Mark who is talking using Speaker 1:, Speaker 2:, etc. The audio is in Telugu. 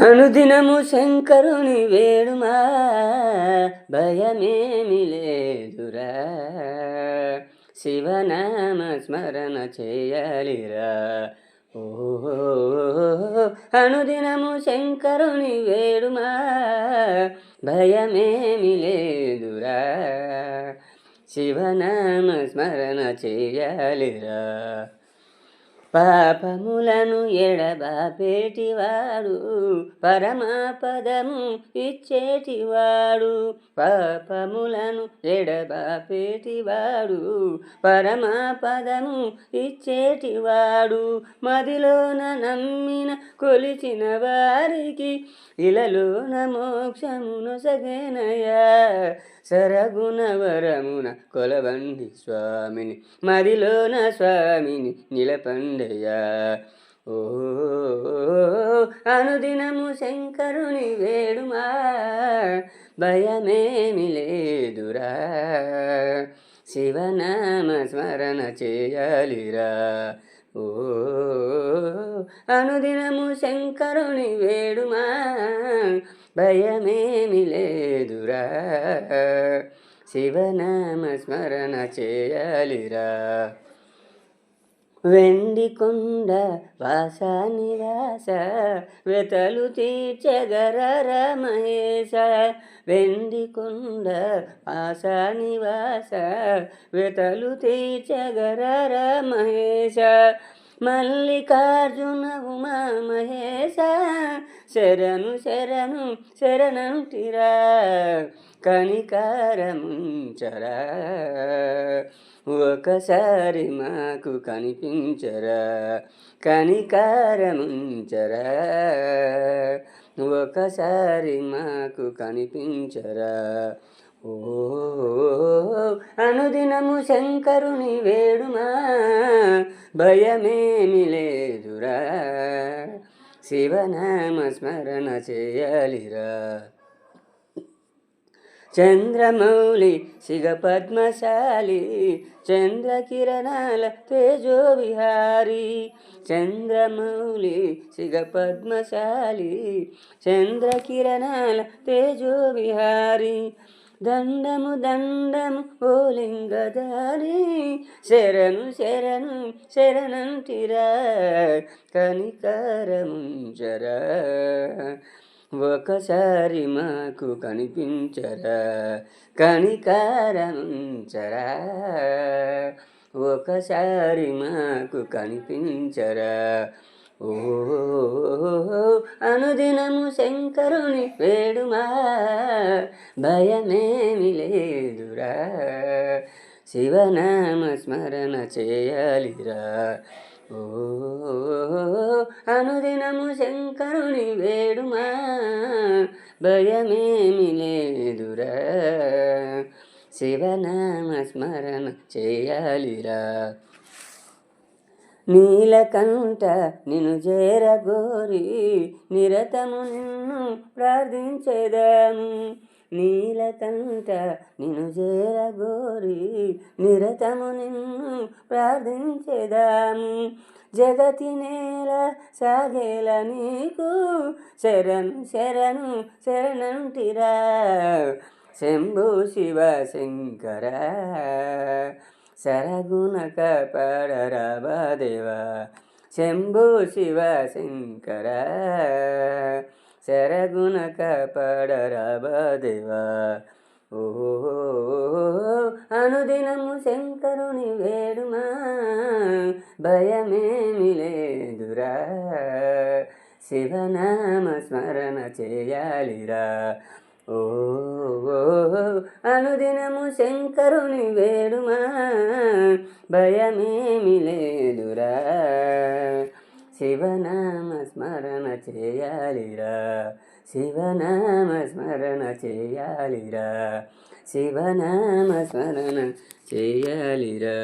Speaker 1: అనుదినము శంకరుని వేడుమా భయమేమి లేదురా, శివనామ స్మరణ చేయాలిరా. ఓ అనుదినము శంకరుని వేడుమా భయమేమి లేదురా, శివనామ స్మరణ చేయాలిరా. పాపములను ఎడబాపేటివాడు పరమాపదము ఇచ్చేటివాడు, పాపములను ఎడబాపేటివాడు పరమాపదము ఇచ్చేటివాడు. మదిలోన నమ్మిన కొలిచిన వారికి ఇలలోన మోక్షమును సగేనయా, సరగుణ వరమున కొలవండి స్వామిని, మదిలోన స్వామిని నిలపండయా. ఓ అనుదినము శంకరుని వేడుమా భయమేమి లేదురా, శివనామ స్మరణ చేయాలిరా. ఓ అనుదినము శంకరుని వేడుమా భయమేమి లేదురా, శివనామ స్మరణ చేయాలిరా. వెండి కొండ వాస నివాస వెతలు తీర్చగరర మహేశ, వెండి కొండ వాస నివాస వెతలు తీర్చగరర మహేశ, మల్లికార్జున ఉమా మహేశ శరణు శరణు శరణంటిరా, కనికారముంచరా ఒకసారి మాకు కనిపించరా, కనికారముంచరా ఒకసారి మాకు కనిపించరా. ఓ అనుదినము శంకరుని వేడుమా భయమేమి లేదురా, శివనామ స్మరణ చేయాలిరా. చంద్రమౌళి సిగ పద్మశాలి చంద్రకిరణాల తేజో విహారి, చంద్రమౌళి సిగ పద్మశాలి చంద్రకిరణాల తేజో విహారి, దండము దండము ఓ లింగధారి శరణు శరణు శరణంటిరా, కనికరముంచరా ఒకసారి మాకు కనిపించరా, కనికరముంచరా ఒకసారి మాకు కనిపించరా. ఓ అనుదినము శంకరుని వేడుమా భయమేమి లేదురా, శివనామ స్మరణ చేయాలిరా. ఓ అనుదినము శంకరుని వేడుమా భయమేమి లేదురా, శివనామ స్మరణ చేయాలిరా. నీలకంఠ నిన్ను చేరగోరి నిరతము నిన్ను ప్రార్థించేదాము, నీలకంఠ నిన్ను చేరగోరి నిరతము నిన్ను ప్రార్థించేదాము, జగతి నేల సాగేల నీకు శరణు శరణు శరణంటిరా, శంభు శివ శంకర సరగుణ కాపాడరాదేవా, శంభు శివ శంకర సరగుణ కాపాడరాదేవా. ఓ అనుదినము శంకరుని వేడుమా భయమేమి లేదురా, శివనామ స్మరణ చేయాలిరా. ఓ అనుదినము శంకరుని వేడుమా భయమేమి లేదురా, శివనామ స్మరణ చేయాలిరా, శివనామ స్మరణ చేయాలిరా, శివనామ స్మరణ చేయాలిరా.